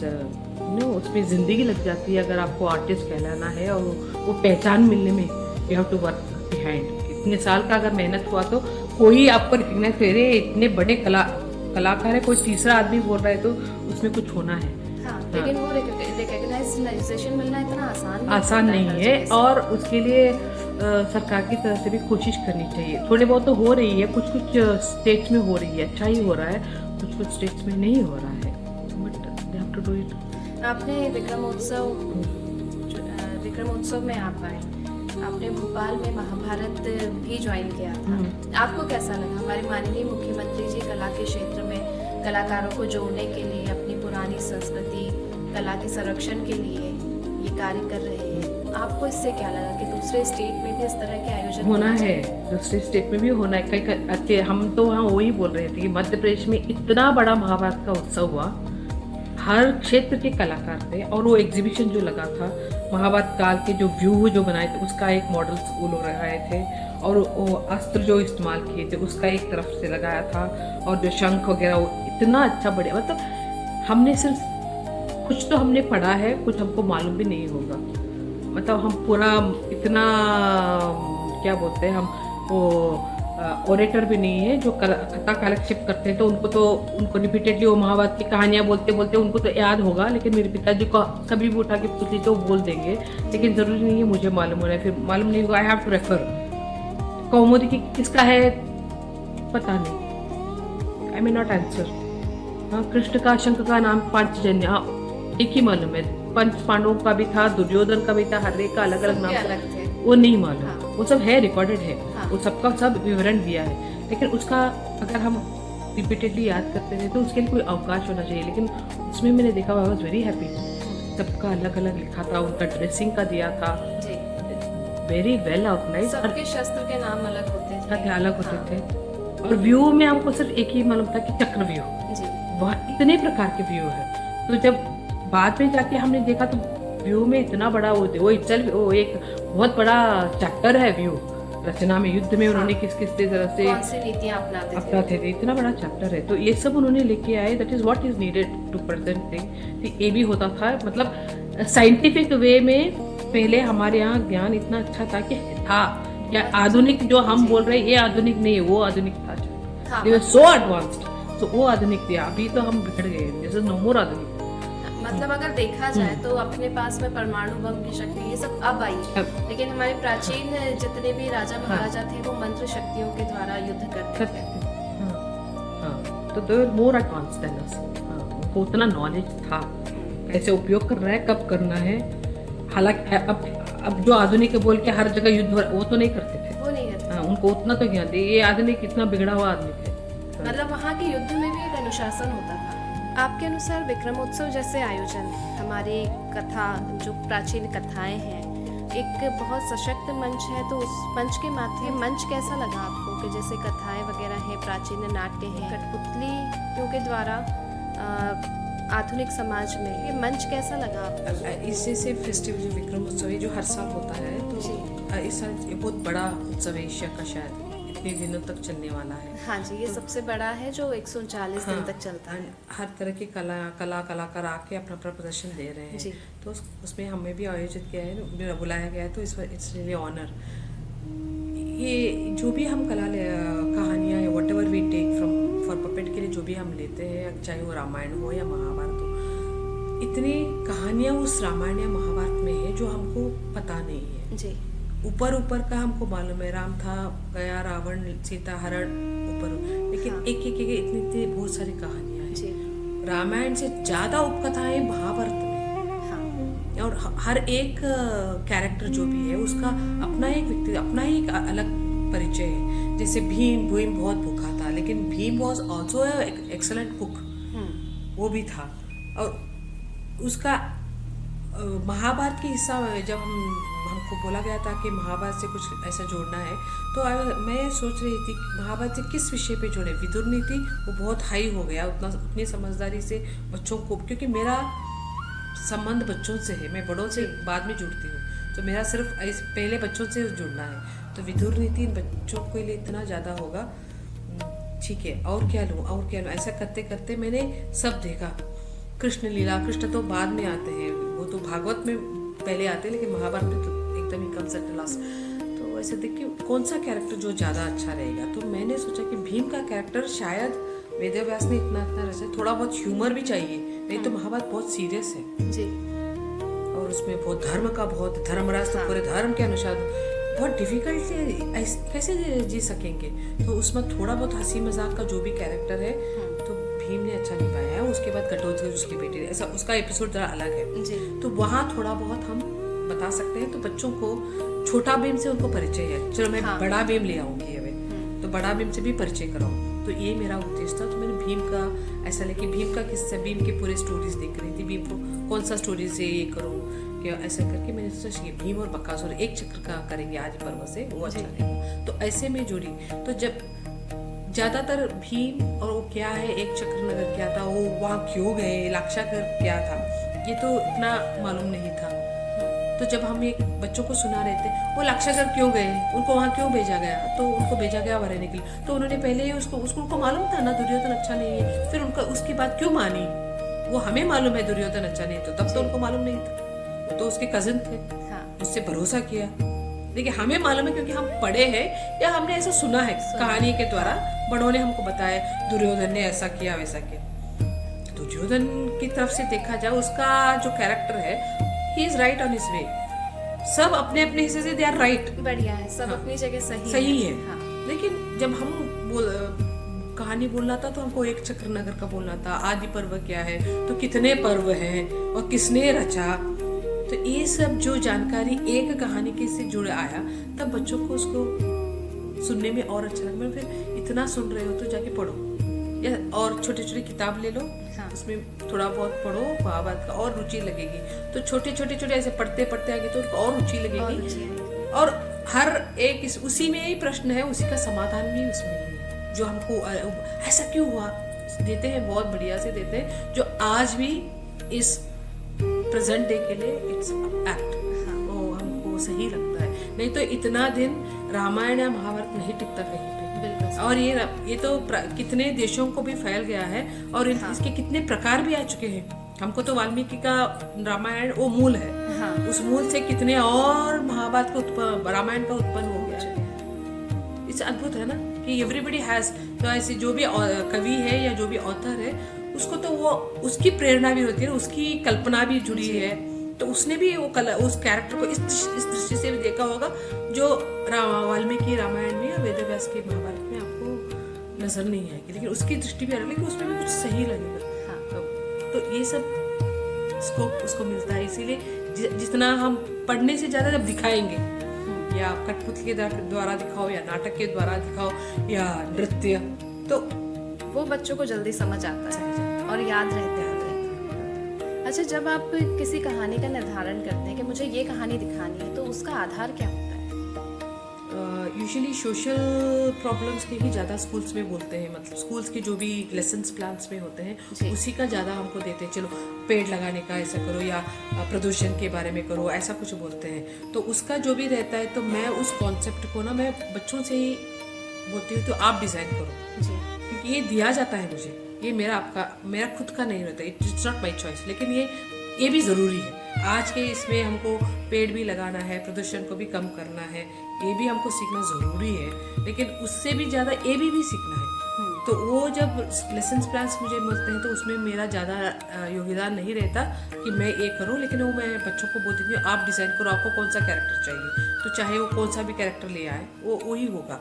उसमें ज़िंदगी लग जाती है अगर आपको आर्टिस्ट कहलाना है, और वो पहचान मिलने में you have to work behind. इतने साल का अगर मेहनत हुआ तो कोई आपको रिकग्नाइज करे, इतने बड़े कलाकार है, कोई तीसरा आदमी बोल रहा है तो उसमें कुछ होना है।
हाँ, लेकिन वो रिकग्नाइजेशन मिलना इतना
आसान नहीं है, और उसके लिए सरकार की तरफ से भी कोशिश करनी चाहिए। थोड़े बहुत तो हो रही है, कुछ स्टेट्स में हो रही है, अच्छा ही हो रहा है, कुछ स्टेट्स में नहीं हो रहा है, but they have to do it.
आपने विक्रमोत्सव में आप आए, आपने भोपाल में महाभारत भी ज्वाइन किया था, आपको कैसा लगा? हमारे माननीय मुख्यमंत्री जी कला के क्षेत्र में कलाकारों को जोड़ने के लिए, अपनी पुरानी संस्कृति कला के संरक्षण के लिए ये कार्य कर रहे हैं, आपको इससे क्या लगा कि दूसरे स्टेट में भी इस तरह के आयोजन
होना है? दूसरे स्टेट में भी होना है, कई हम तो वहाँ वही बोल रहे थे कि मध्य प्रदेश में इतना बड़ा महाभारत का उत्सव हुआ, हर क्षेत्र के कलाकार थे, और वो एग्जीबिशन जो लगा था महाभारत काल के जो व्यू जो बनाए थे उसका एक मॉडल वो लोग लगाए थे, और वो अस्त्र जो इस्तेमाल किए थे उसका एक तरफ से लगाया था, और जो शंख वगैरह वो इतना अच्छा बढ़िया, मतलब हमने सिर्फ कुछ तो हमने पढ़ा है, कुछ हमको मालूम भी नहीं होगा, मतलब हम पूरा इतना क्या बोलते हैं, हम वो ओरेटर भी नहीं है जो कथा कालक्षेप करते हैं, तो उनको रिपीटेडली वो महाभारत की कहानियाँ बोलते बोलते उनको तो याद होगा, लेकिन मेरे पिताजी को कभी भी उठा के पूछ लीजिए तो वो बोल देंगे, लेकिन ज़रूरी नहीं है मुझे मालूम होना है, फिर मालूम नहीं होगा, आई हैव टू रेफर। कौमुदी की किसका है पता नहीं, आई मे नॉट आंसर। हाँ, कृष्ण का शंख का नाम पांचजन्य, हाँ एक ही मालूम है, पंच पांडवों का भी था, दुर्योधन का भी था, हर एक का अलग अलग नाम था, वो नहीं मालूम।
हाँ।
वो सब है, रिकॉर्डेड है।
हाँ।
वो सबका सब विवरण दिया है, लेकिन उसका अगर हम रिपीटेडली याद करते रहे तो उसके लिए कोई अवकाश होना चाहिए। लेकिन उसमें मैंने देखा, आई वॉज वेरी हैप्पी। सबका अलग अलग लिखा था, उनका ड्रेसिंग का दिया था,
जी,
वेरी वेल ऑर्गेनाइज।
सबके शस्त्र के नाम अलग होते थे।
अलग होते
हाँ।
थे। और व्यू में हमको सिर्फ एक ही मालूम था कि चक्र व्यू।
जी,
वह इतने प्रकार के व्यू है। तो जब बाद में जाके हमने देखा तो व्यू में इतना बड़ा वो itself वो एक बहुत बड़ा चैप्टर है व्यू रचना में। युद्ध में उन्होंने किस किस तरह से
कौन सी नीतियां
अपनाते थे, इतना बड़ा चैप्टर है। तो ये सब उन्होंने लेके आए। That is what is needed to present thing. ये भी होता था, मतलब साइंटिफिक वे में पहले हमारे यहाँ ज्ञान इतना अच्छा था कि था। या आधुनिक जो हम बोल रहे हैं ये आधुनिक नहीं है, वो आधुनिक था।
हाँ,
दे वर सो एडवांस्ड। तो वो आधुनिक थे। अभी तो हम बिगड़ गए, जैसे नो मोर आधुनिक।
मतलब अगर देखा जाए तो अपने पास में परमाणु बम की शक्ति ये सब अब आई है, लेकिन हमारे प्राचीन जितने भी राजा महाराजा थे वो मंत्र शक्तियों के द्वारा युद्ध करते थे।
हाँ, तो दे वर मोर एडवांस्ड देन अस। उनको उतना नॉलेज था, कैसे उपयोग करना है, कब करना है। हालांकि अब जो आधुनिक बोल के हर जगह युद्ध वो तो नहीं करते थे।
वो नहीं करते।
हाँ, उनको उतना तो ज्ञान थे। ये आधुनिक इतना बिगड़ा हुआ आदमी थे।
मतलब वहाँ के युद्ध में भी एक अनुशासन होता था। आपके अनुसार विक्रमोत्सव जैसे आयोजन हमारी कथा, जो प्राचीन कथाएं हैं, एक बहुत सशक्त मंच है, तो उस मंच के माध्यम मंच कैसा लगा आपको कि जैसे कथाएं वगैरह हैं, प्राचीन नाट्य हैं, कठपुतलियों के द्वारा आधुनिक समाज में ये मंच कैसा लगा आपको?
इससे से फेस्टिवल जो विक्रमोत्सव है जो हर साल होता है, तो इस साल ये बहुत बड़ा उत्सव है एशिया का, शायद इतने दिनों तक चलने वाला है।
हाँ जी, ये सबसे बड़ा है जो 139 दिन तक चलता है।
हर तरह के कलाकार आके अपना अपना प्रदर्शन दे रहे
जी।
हैं। तो उसमें हमें भी आयोजित किया है, बुलाया गया है, तो इट्स रियली ऑनर। ये जो भी हम कहानियाँ या whatever we take from for puppet के लिए जो भी हम लेते हैं, चाहे वो रामायण हो या महाभारत हो, इतनी कहानियाँ उस रामायण या महाभारत में है जो हमको पता नहीं है।
जी,
ऊपर का हमको मालूम है, राम था, गया, रावण, सीता, हरण, ऊपर, लेकिन
हाँ।
एक इतनी बहुत सारी कहानियां हैं।
जी,
रामायण से ज्यादा उपकथाएं महाभारत में।
हाँ,
और हर एक कैरेक्टर जो भी है उसका अपना एक व्यक्ति, अपना ही एक अलग परिचय है। जैसे भीम बहुत भूखा था, लेकिन Bhim was also excellent cook, वो भी था। और उसका महाभारत के हिस्सा जब हमको बोला गया था कि महाभारत से कुछ ऐसा जोड़ना है, तो मैं सोच रही थी कि महाभारत से किस विषय पे जोड़े। विदुर नीति वो बहुत हाई हो गया, उतनी समझदारी से बच्चों को, क्योंकि मेरा संबंध बच्चों से है, मैं बड़ों से बाद में जुड़ती हूँ, तो मेरा सिर्फ पहले बच्चों से जुड़ना है। तो विदुर नीति इन बच्चों के लिए इतना ज़्यादा होगा, ठीक है, और क्या लूँ, ऐसा करते करते मैंने सब देखा। कृष्ण लीला, कृष्ण तो बाद में आते हैं, वो तो भागवत में पहले आते हैं, लेकिन महाभारत में तो एकदम ही कम सेट लास्ट। तो ऐसे देख के कौन सा कैरेक्टर जो ज़्यादा अच्छा रहेगा, तो मैंने सोचा कि भीम का कैरेक्टर शायद वेदव्यास ने इतना रचा, थोड़ा बहुत ह्यूमर भी चाहिए, नहीं तो महाभारत बहुत सीरियस है।
जी,
और उसमें बहुत धर्म का, बहुत धर्मराज तो पूरे धर्म के अनुसार बहुत डिफिकल्ट है, कैसे जी सकेंगे। तो उसमें थोड़ा बहुत हंसी मजाक का जो भी कैरेक्टर है तो भीम ने अच्छा निभाया है। उसके बाद घटोत्कच उसकी बेटी ने, ऐसा उसका एपिसोड जरा अलग है
जी,
तो वहाँ थोड़ा बहुत हम बता सकते हैं। तो बच्चों को छोटा भीम से उनको परिचय है, चलो मैं बड़ा भीम ले आऊंगी अभी, तो बड़ा भीम से भी परिचय कराऊं, तो ये मेरा उद्देश्य था। तो मैंने भीम का ऐसा लेके भीम का किस्सा, भीम के पूरे स्टोरीज देख रही थी, भीम को कौन सा स्टोरी से ये करूँ क्या, ऐसा करके मैंने सोचा कि भीम और बकासुर एक चक्र का करेंगे आज पर्व से, वो अच्छा लगेगा। तो ऐसे में जुड़ी। तो जब ज्यादातर भीम और वो क्या है, एक चक्र नगर क्या था, वो वहाँ क्यों गए, लाक्षागर क्या था, ये तो इतना मालूम नहीं था। तो जब हम एक बच्चों को सुना रहे थे, वो लाक्षागर क्यों गए, उनको वहाँ क्यों भेजा गया, तो उनको भेजा गया वहाँ रहने के लिए, तो उन्होंने पहले ही उसको मालूम था ना दुर्योधन अच्छा नहीं है, फिर उनका उसकी बात क्यों मानी, वो हमें मालूम है दुर्योधन अच्छा नहीं, तो तब तो उनको मालूम नहीं था, वो तो उसके कजिन थे, उससे भरोसा किया। देखिए हमें मालूम है क्योंकि हम पढ़े हैं या हमने ऐसा सुना है कहानी के द्वारा, बड़ों ने हमको बताया दुर्योधन ने ऐसा किया वैसा किया। दुर्योधन की तरफ से देखा जाए, उसका जो कैरेक्टर है, he is right on his way, सब अपने अपने हिस्से से दे आर राइट,
बढ़िया है, सब अपनी जगह
सही है। लेकिन जब हम कहानी बोलना था तो हमको एक चक्र नगर का बोलना था, आदि पर्व क्या है, तो कितने पर्व हैं और किसने रचा, तो ये सब जो जानकारी एक कहानी के से जुड़ आया, तब बच्चों को उसको सुनने में और अच्छा लगा। मैं फिर इतना सुन रहे हो तो जाके पढ़ो, या और छोटी छोटी किताब ले लो,
हाँ।
उसमें थोड़ा बहुत पढ़ो, महाभारत का और रुचि लगेगी। तो छोटे ऐसे पढ़ते पढ़ते आगे तो उनको और रुचि लगेगी। और हर एक उसी में ही प्रश्न है, उसी का समाधान भी उसमें है। जो हमको ऐसा क्यों हुआ देते हैं, बहुत बढ़िया से देते हैं, जो आज भी इस प्रेजेंट डे के लिए इट्स एक्ट, वो हमको सही लगता है। नहीं तो इतना दिन रामायण या महाभारत नहीं टिकता कहीं पे। और ये तो कितने देशों को भी फैल गया है, और इसके कितने प्रकार भी आ चुके हैं। हमको तो वाल्मीकि का रामायण वो मूल है, उस मूल से कितने और महाभारत का रामायण का उत्पन्न हो गया है। इस अद्भुत है ना कि एवरीबडी हैज, तो ऐसे जो भी कवि है या जो भी ऑथर है, उसको तो वो उसकी प्रेरणा भी होती है, उसकी कल्पना भी जुड़ी है। तो उसने भी वो उस कैरेक्टर को इस दृष्टि से भी देखा होगा, जो वाल्मीकि रामायण में या वेद व्यास के महाभारत में आपको नजर नहीं आएगी, लेकिन उसकी दृष्टि भी अलग, लेकिन उसमें भी कुछ सही लगेगा। तो ये सब उसको मिलता है। इसीलिए जितना हम पढ़ने से ज्यादा जब दिखाएंगे, या कठपुतली के द्वारा दिखाओ, या नाटक के द्वारा दिखाओ, या नृत्य, तो
वो बच्चों को जल्दी समझ आता है और याद रहते हैं। अच्छा, जब आप किसी कहानी का निर्धारण करते हैं कि मुझे ये कहानी दिखानी है, तो उसका आधार क्या होता है?
यूजुअली सोशल प्रॉब्लम्स के ही ज़्यादा स्कूल्स में बोलते हैं, मतलब स्कूल्स के जो भी लेसन्स प्लान्स में होते हैं उसी का ज़्यादा हमको देते हैं। चलो पेड़ लगाने का ऐसा करो, या प्रदूषण के बारे में करो, ऐसा कुछ बोलते हैं। तो उसका जो भी रहता है, तो मैं उस कॉन्सेप्ट को ना मैं बच्चों से ही बोलती हूँ, तो आप डिज़ाइन करो जी, क्योंकि ये दिया जाता है मुझे, ये मेरा खुद का नहीं रहता, इट्स नॉट माई चॉइस। लेकिन ये भी ज़रूरी है आज के इसमें, हमको पेड़ भी लगाना है, प्रदूषण को भी कम करना है, ये भी हमको सीखना ज़रूरी है। लेकिन उससे भी ज़्यादा ये भी सीखना है। तो वो जब लेसन प्लान्स मुझे मिलते हैं, तो उसमें मेरा ज़्यादा योगदान नहीं रहता कि मैं ये करूँ, लेकिन वो मैं बच्चों को बोलती हूँ आप डिज़ाइन करो, आपको कौन सा कैरेक्टर चाहिए, तो चाहे वो कौन सा भी कैरेक्टर ले आए वो वही होगा।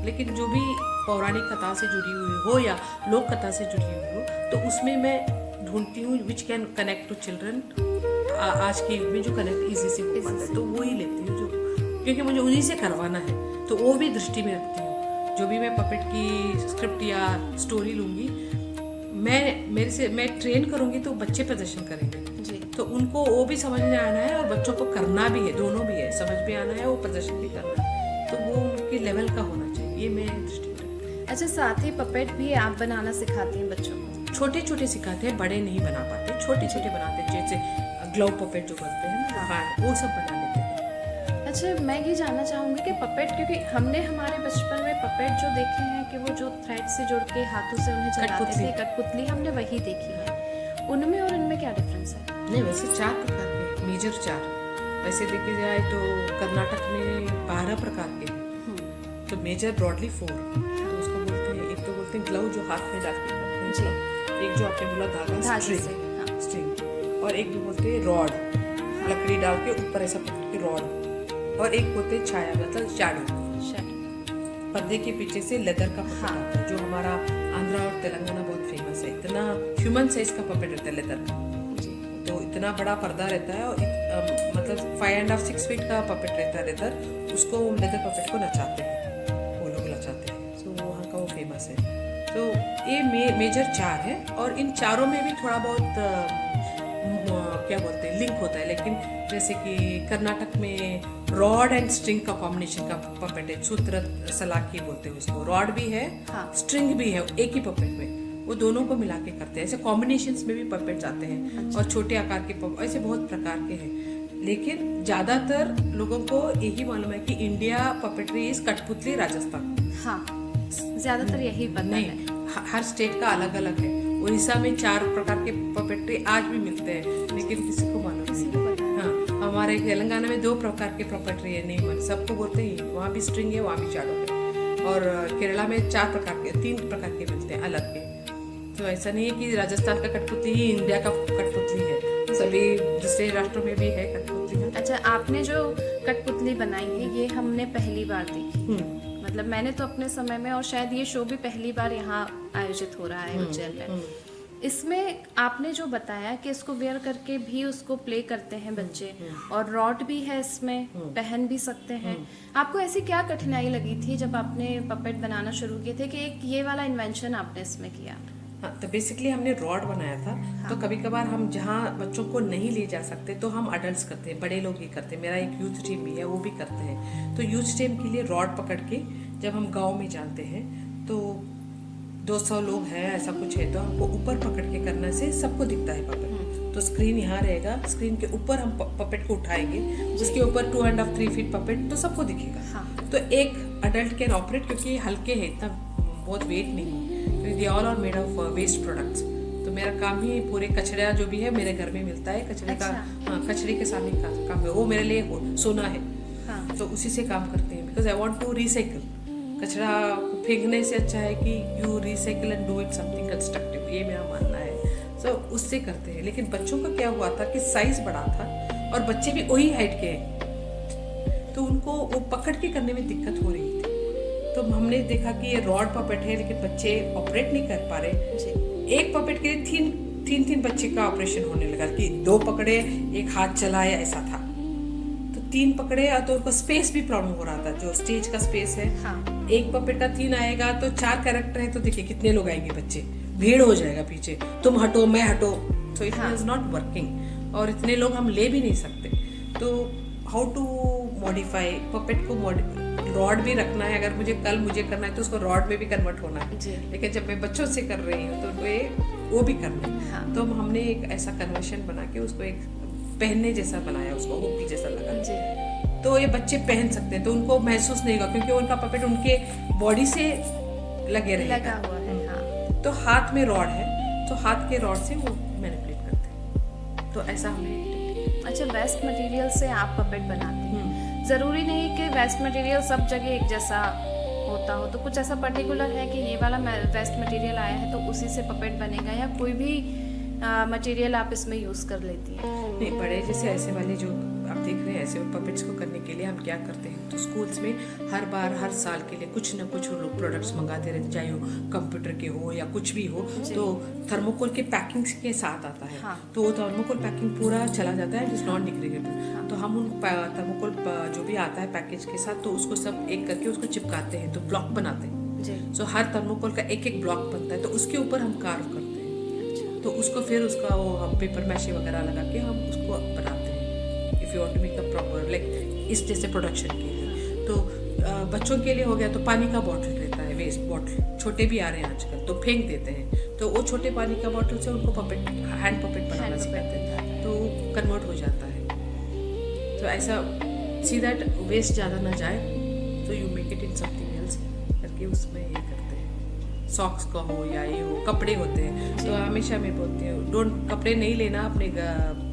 लेकिन जो भी पौराणिक कथा से जुड़ी हुई हो या लोक कथा से जुड़ी हुई हो, तो उसमें मैं ढूंढती हूँ which can connect to children, आज के युग में जो कनेक्ट इजी से हो पाता है, तो वो ही लेती हूँ, जो क्योंकि मुझे उन्हीं से करवाना है, तो वो भी दृष्टि में रखती हूँ। जो भी मैं पपेट की स्क्रिप्ट या स्टोरी लूँगी, मैं ट्रेन करूँगी तो बच्चे प्रदर्शन करेंगे जी, तो उनको वो भी समझ में आना है और बच्चों को करना भी है, दोनों भी है, समझ में आना है वो प्रदर्शन भी करना है, तो वो उनके लेवल का होना चाहिए, ये मैं दृष्टि में रखती हूँ।
अच्छा, साथ ही पपेट भी आप बनाना सिखाती हैं बच्चों को?
छोटे छोटे सिखाते हैं, बड़े नहीं बना पाते, छोटे छोटे बनाते हैं, जैसे ग्लव पपेट जो बोलते हैं, हाँ वो सब बना लेते हैं।
अच्छा, मैं ये जानना चाहूँगी कि पपेट, क्योंकि हमने हमारे बचपन में पपेट जो देखे हैं कि वो जो थ्रेड से जुड़ के हाथों से उन्हें चलाते थे, कठपुतली हमने वही देखी है, उनमें और इनमें क्या डिफरेंस है?
नहीं, वैसे 4 प्रकार के, मेजर 4 वैसे देखे जाए तो कर्नाटक में 12 प्रकार के हैं, तो मेजर ब्रॉडली 4, तो उसको बोलते हैं, एक तो बोलते हैं ग्लव जो हाथ में डाल के करते हैं जी, एक जो आपने बोला धागा स्ट्रिंग, और एक जो बोलते हैं रॉड, लकड़ी डाल के ऊपर ऐसा पकड़ के रॉड, और एक बोलते हैं छाया, मतलब शैडो, पर्दे के पीछे से लेदर का पपेट आता है, जो हमारा आंध्रा और तेलंगाना बहुत फेमस है। इतना ह्यूमन साइज का पपेट रहता है लेदर का, तो इतना बड़ा पर्दा रहता है, और मतलब 5.5-6 फीट का पपेट रहता है लेदर, उसको लेदर पपेट को नचाते हैं, वो लोग नचाते हैं, तो वहाँ का वो फेमस है। तो ये मेजर 4 है, और इन चारों में भी थोड़ा बहुत क्या बोलते हैं लिंक होता है, लेकिन जैसे कि कर्नाटक में रॉड एंड स्ट्रिंग का कॉम्बिनेशन का पपेट है, सूत्र सलाखी बोलते हैं उसको, रॉड भी है स्ट्रिंग भी है एक ही पपेट में, वो दोनों को मिला के करते हैं। ऐसे कॉम्बिनेशंस में भी पपेट्स आते हैं, और छोटे आकार के ऐसे बहुत प्रकार के हैं, लेकिन ज्यादातर लोगों को यही मालूम है कि इंडिया पपेट्री इज कठपुतली राजस्थान, हाँ
ज्यादातर यही पता है,
हर स्टेट का अलग अलग है। उड़ीसा में 4 प्रकार के पपेट्री आज भी मिलते हैं, लेकिन किसी को मालूम नहीं। हाँ, हमारे तेलंगाना में 2 प्रकार के पपेट्री है, नहीं मालूम, सबको बोलते हैं वहाँ भी स्ट्रिंग है, वहाँ भी शैडो है, और केरला में 3 प्रकार के मिलते हैं अलग के। तो ऐसा नहीं है कि राजस्थान का कठपुतली ही इंडिया का कठपुतली है, सभी दूसरे राष्ट्रों में भी है कठपुतली।
अच्छा, आपने जो कठपुतली बनाई है ये हमने पहली बार देखी, मतलब मैंने तो अपने समय में, और शायद ये शो भी पहली बार यहाँ आयोजित हो रहा है उज्जैन में, इसमें आपने जो बताया कि इसको वेयर करके भी उसको प्ले करते हैं बच्चे, और रॉड भी है इसमें, पहन भी सकते हैं। आपको ऐसी क्या कठिनाई लगी थी जब आपने पपेट बनाना शुरू किए थे कि एक ये वाला इन्वेंशन आपने इसमें किया?
हाँ, तो बेसिकली हमने रॉड बनाया था। तो कभी कभार हम जहाँ बच्चों को नहीं ले जा सकते तो हम अडल्ट्स करते हैं, बड़े लोग ही करते हैं। मेरा एक यूथ टीम भी है, वो भी करते हैं। तो यूथ टीम के लिए रॉड पकड़ के जब हम गांव में जाते हैं तो 200 लोग हैं ऐसा कुछ है, तो हमको ऊपर पकड़ के करने से सबको दिखता है पपेट। तो स्क्रीन यहाँ रहेगा, स्क्रीन के ऊपर हम पपेट को उठाएंगे, उसके ऊपर 2.5-3 फीट पपेट, तो सबको दिखेगा।
हाँ।
तो एक अडल्ट कैन ऑपरेट, क्योंकि हल्के हैं, इतना बहुत वेट नहीं है, they all are made of waste products. तो मेरा काम ही पूरे कचरा जो भी है मेरे घर में मिलता है, कचरे का, हाँ, कचरे के सामने का काम है, वो मेरे लिए सोना है।
हाँ।
तो उसी से काम करते हैं, because I want to recycle. कचरा फेंकने से अच्छा है कि you recycle and do it something constructive, ये मेरा मानना है। सो उससे करते हैं। लेकिन बच्चों का क्या हुआ था कि साइज बड़ा था और बच्चे भी वही हाइट के हैं, तो उनको वो पकड़ के करने में दिक्कत हो रही थी। तो हमने देखा कि ये रॉड पपेट है, लेकिन बच्चे ऑपरेट नहीं कर पा रहे। एक पपेट के लिए तीन बच्चे का ऑपरेशन होने लगा कि 2 पकड़े, एक हाथ चलाए, ऐसा था। तो 3 पकड़े, तो उनको स्पेस भी प्रॉब्लम हो रहा था, जो स्टेज का स्पेस है।
हाँ।
एक पपेट का 3 आएगा तो 4 कैरेक्टर है, तो देखिए कितने लोग आएंगे, बच्चे भीड़ हो जाएगा पीछे, तुम हटो मैं हटो। So it is not working, और इतने लोग हम ले भी नहीं सकते। तो हाउ टू मॉडिफाई पपेट को, रॉड भी रखना है, अगर मुझे करना है तो उसको रॉड में भी कन्वर्ट होना है। लेकिन जब मैं बच्चों से कर रही हूँ तो वो भी करना है। हाँ। तो हमने एक ऐसा कन्वर्शन बना के उसको एक पहनने जैसा बनाया, उसको हुक जैसा लगा, तो ये बच्चे पहन सकते हैं, तो उनको महसूस नहीं होगा, क्योंकि उनका पपेट उनके बॉडी से लगा
हुआ है। हाँ।
तो हाथ में रॉड है, तो हाथ के रॉड से वो मैनिपुलेट करते हैं। तो ऐसा हमें,
अच्छा, वेस्ट मटेरियल से आप पपेट बनाते हैं। ज़रूरी नहीं कि वेस्ट मटेरियल सब जगह एक जैसा होता हो, तो कुछ ऐसा पर्टिकुलर है कि ये वाला वेस्ट मटेरियल आया है तो उसी से पपेट बनेगा, या कोई भी मटेरियल आप इसमें यूज़ कर लेती हैं?
नहीं, बड़े जैसे ऐसे वाले जो आप देख रहे हैं, ऐसे पपेट्स को करने के लिए हम क्या करते हैं, तो स्कूल्स में हर साल के लिए कुछ ना कुछ लोग प्रोडक्ट्स मंगाते रहते, चाहे वो कंप्यूटर के हो या कुछ भी हो। तो थर्मोकोल के पैकिंग के साथ आता है। हाँ। तो वो थर्मोकोल पैकिंग पूरा चला जाता है, इट इज नॉट डिग्रेडेबल। हाँ। तो हम उन थर्मोकोल जो भी आता है पैकेज के साथ, तो उसको सब एक करके उसको चिपकाते हैं, तो ब्लॉक बनाते हैं। सो हर थर्मोकोल का एक ब्लॉक बनता है, तो उसके ऊपर हम कार्व करते हैं। तो उसको फिर उसका वो हम पेपर मैशे वगैरह लगा के हम उसको बनाते हैं, if you want to make a proper like इस जैसे प्रोडक्शन के लिए। तो बच्चों के लिए हो गया, तो पानी का बॉटल रहता है, वेस्ट बॉटल छोटे भी आ रहे हैं आजकल, तो फेंक देते हैं। तो वो छोटे पानी का बॉटल से उनको पपेट, हैंड पपेट बनाना सिखाते हैं, तो कन्वर्ट हो जाता है। तो ऐसा सी दैट वेस्ट ज़्यादा ना जाए, तो you make it in something else करके उसमें ये करते हैं। सॉक्स का हो या ये हो, कपड़े होते हैं, तो हमेशा मैं बोलती हूँ डोंट, कपड़े नहीं लेना अपने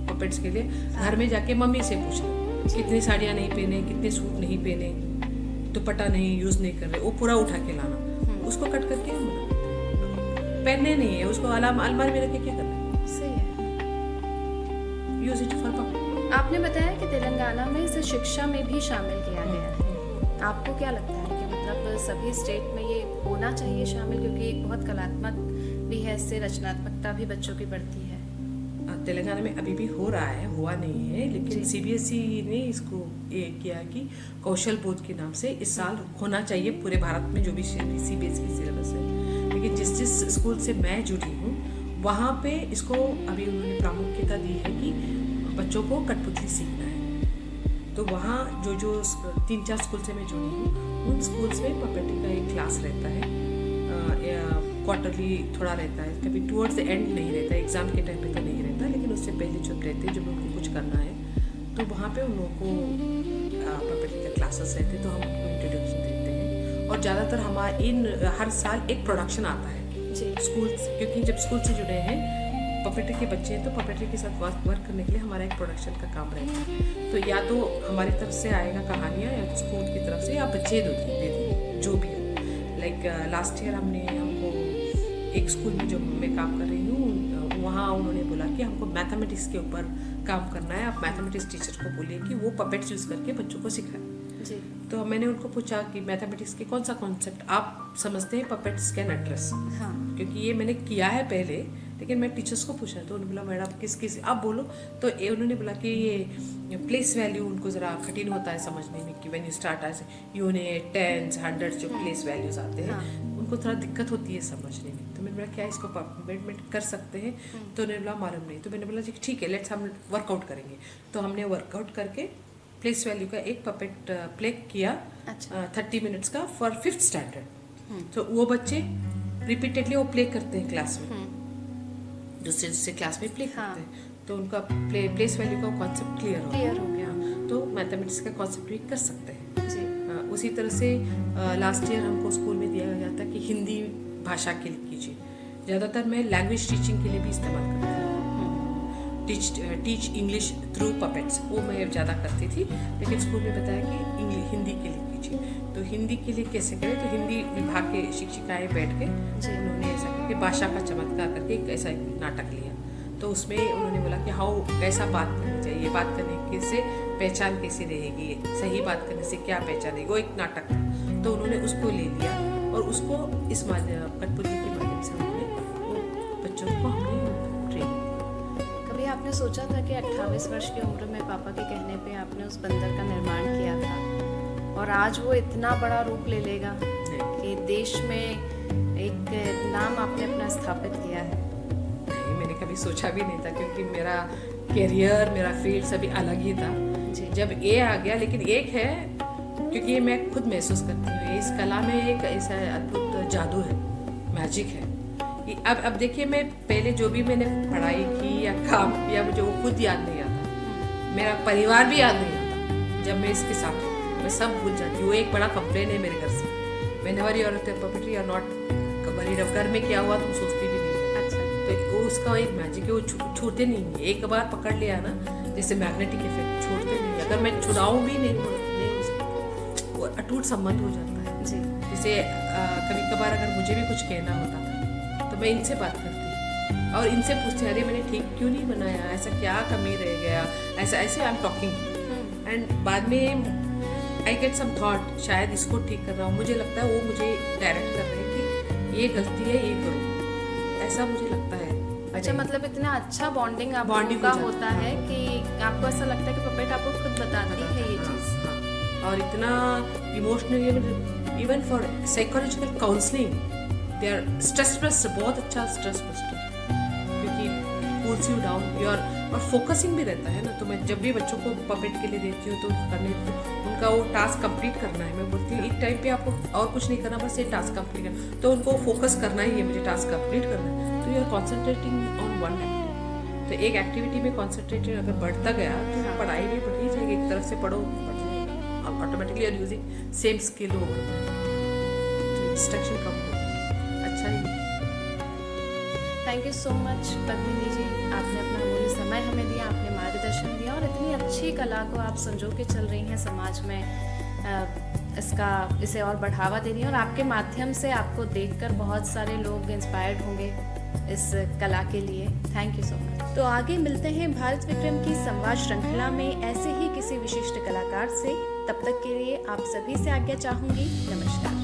पपेट्स के लिए। घर में जाके मम्मी से पूछना कितनी साड़ियाँ नहीं पहने, कितने सूट नहीं पहने, दुपट्टा नहीं यूज़ नहीं कर रहे, वो पूरा उठा के लाना, उसको कट करके हम पहनने नहीं है, उसको अलमारी में रख के क्या करना।
सही है।
Use it for puppet.
आपने बताया कि तेलंगाना में इसे शिक्षा में भी शामिल किया गया है। आपको क्या लगता है कि मतलब सभी स्टेट में ये होना चाहिए शामिल, क्योंकि एक बहुत कलात्मक भी है, इससे रचनात्मकता भी बच्चों की बढ़ती है?
तेलंगाना में अभी भी हो रहा है, हुआ नहीं है, लेकिन सीबीएसई ने इसको ये किया कि कौशल बोध के नाम से इस साल होना चाहिए पूरे भारत में, जो भी सीबीएसई की सिलेबस है। लेकिन जिस स्कूल से मैं जुड़ी हूँ वहाँ पे इसको अभी उन्होंने प्रामुख्यता दी है कि बच्चों को कठपुतली सीखना है। तो वहाँ जो 3-4 स्कूल से मैं जुड़ी हूँ, उन स्कूल्स में पपेटी का एक क्लास रहता है, क्वार्टरली थोड़ा रहता है, कभी टुवर्ड्स द एंड नहीं रहता, एग्जाम के टाइम पे तो नहीं रहता, लेकिन उससे पहले जब रहते हैं, जब उनको कुछ करना है, तो वहाँ पे उन लोगों को पपेटी का क्लासेस रहते हैं, तो हम उनको इंट्रोडक्शन देते हैं। और ज़्यादातर हमारे हर साल एक प्रोडक्शन आता है स्कूल से, क्योंकि जब स्कूल से जुड़े हैं पपेटी के बच्चे हैं, तो पपेटी के साथ वर्क करने के लिए हमारा एक प्रोडक्शन का काम रहता है। तो या तो हमारी तरफ से आएगा कहानियाँ, या तो स्कूल की तरफ से, या बच्चे दे देंगे, जो भी है। लाइक लास्ट ईयर हमको एक स्कूल में जो मैं काम कर रही हूँ, वहाँ उन्होंने बोला कि हमको मैथमेटिक्स के ऊपर काम करना है, आप मैथमेटिक्स टीचर को बोलिए कि वो पपेट्स यूज़ करके बच्चों को सिखाए। तो मैंने उनको पूछा कि मैथमेटिक्स के कौन सा कॉन्सेप्ट आप समझते हैं पपेट्स कैन एड्रेस। हाँ। क्योंकि ये मैंने किया है पहले, लेकिन मैं टीचर्स को पूछा तो उन्होंने बोला मैडम किस आप बोलो। तो उन्होंने बोला कि ये प्लेस वैल्यू उनको ज़रा कठिन होता है समझने में कि when you start as unit, tens, hundred जो प्लेस वैल्यूज आते हैं उनको थोड़ा दिक्कत होती है समझने में। तो मैंने बोला क्या इसको अमेंडमेंट कर सकते हैं? तो उन्होंने बोला मालूम नहीं। तो मैंने बोला जी ठीक है, लेट्स हम वर्कआउट करेंगे। तो हमने वर्कआउट करके प्लेस वैल्यू का एक पपेट प्ले किया 30 मिनट्स का फॉर 5th स्टैंडर्ड। तो वो बच्चे रिपीटेडली वो प्ले करते हैं क्लास में, दूसरे क्लास में प्ले करते हैं, तो उनका प्लेस वैल्यू का कॉन्सेप्ट क्लियर हो गया। तो मैथमेटिक्स का कॉन्सेप्ट भी कर सकते हैं जी। उसी तरह से लास्ट ईयर हमको स्कूल में दिया गया था कि हिंदी भाषा के लिए कीजिए। ज़्यादातर मैं लैंग्वेज टीचिंग के लिए भी इस्तेमाल करती हूँ, टीच इंग्लिश थ्रू पपेट्स, वो मैं ज़्यादा करती थी। लेकिन स्कूल में बताया कि हिंदी के लिए कीजिए। तो हिंदी के लिए कैसे करें? तो हिंदी विभाग के शिक्षिकाएं बैठ के उन्होंने ऐसा करके भाषा का चमत्कार करके एक ऐसा नाटक लिया। तो उसमें उन्होंने बोला कि हाउ कैसा बात करनी चाहिए, बात करने से पहचान कैसी रहेगी, सही बात करने से क्या पहचान रहेगी, वो एक नाटक था। तो उन्होंने उसको ले लिया और उसको इस कठपुतली के माध्यम से हमने बच्चों को हमने ट्रेन।
कभी आपने सोचा था कि 28 वर्ष की उम्र में पापा के कहने पे आपने उस बंदर का निर्माण किया था और आज वो इतना बड़ा रूप ले लेगा कि देश में एक नाम आपने अपना स्थापित किया है?
नहीं, मैंने कभी सोचा भी नहीं था, क्योंकि मेरा करियर, मेरा फील्ड सभी अलग ही था जी। जब ये आ गया, लेकिन एक है, क्योंकि ये मैं खुद महसूस करती हूँ, इस कला में एक ऐसा अद्भुत जादू है, मैजिक है। अब देखिए, मैं पहले जो भी मैंने पढ़ाई की या काम किया मुझे वो खुद याद नहीं आता, मेरा परिवार भी याद नहीं आता। जब मैं इसके साथ मैं सब भूल जाती हूँ। एक बड़ा कंप्लेन है मेरे घर से, whenever you are at the puppetry you are not worried, अब घर में क्या हुआ तुम सोचती भी नहीं। अच्छा। तो वो उसका एक मैजिक है, वो छूटते नहीं है। एक बार पकड़ लिया ना, जैसे मैग्नेटिक इफेक्ट, छोड़ते नहीं। अगर मैं छुड़ाऊँ भी नहीं वो अटूट संबंध हो जाता है जी। जैसे कभी कभार अगर मुझे भी कुछ कहना होता तो मैं इनसे बात करती और इनसे पूछती, अरे मैंने ठीक क्यों नहीं बनाया, ऐसा क्या कमी रह गया, ऐसे आई एम टॉकिंग। एंड बाद में आई गेट सम थॉट, शायद इसको ठीक कर रहा हूँ। मुझे लगता है वो मुझे डायरेक्ट कर रहे हैं कि ये गलती है, ये करो, ऐसा मुझे लगता है।
अच्छा, मतलब इतना अच्छा बॉन्डिंग आप लोगों का होता है कि आपको ऐसा लगता है कि पपेट आपको खुद बताती है ये चीज़।
और इतना emotionally, even for psychological counselling, they are stress buster, बहुत अच्छा स्ट्रेस बस्टर, क्योंकि कूल्स यू डाउन, और फोकसिंग भी रहता है ना। तो मैं जब भी बच्चों को पपेट के लिए देती हूँ तो करने उनका वो टास्क कंप्लीट करना है। मैं बोलती हूँ एक टाइम पे आपको और कुछ नहीं करना, बस ये टास्क कंप्लीट करना। तो उनको फोकस करना ही है, मुझे टास्क कंप्लीट करना है। तो you are concentrating on one activity. तो एक एक्टिविटी में कॉन्सेंट्रेटेड अगर बढ़ता गया तो पढ़ाई भी बढ़ ही जाएगी। एक तरफ से पढ़ो, automatically are using same skill हो, डिस्ट्रैक्शन कम हो, अच्छा ही।
Thank you so much Padmini ji, आपने अपना अमूल्य समय हमें दिया, आपने मार्गदर्शन दिया और इतनी अच्छी कला को आप संजो के चल रही हैं समाज में, इसे और बढ़ावा दे रही हैं और आपके माध्यम से आपको देखकर बहुत सारे लोग इंस्पायर्ड होंगे इस कला के लिए। Thank you so much. तो आगे मिलते हैं भारत विक्रम की संवाद श्रृंखला में ऐसे ही किसी विशिष्ट कलाकार से। तब तक के लिए आप सभी से आज्ञा चाहूँगी। नमस्कार।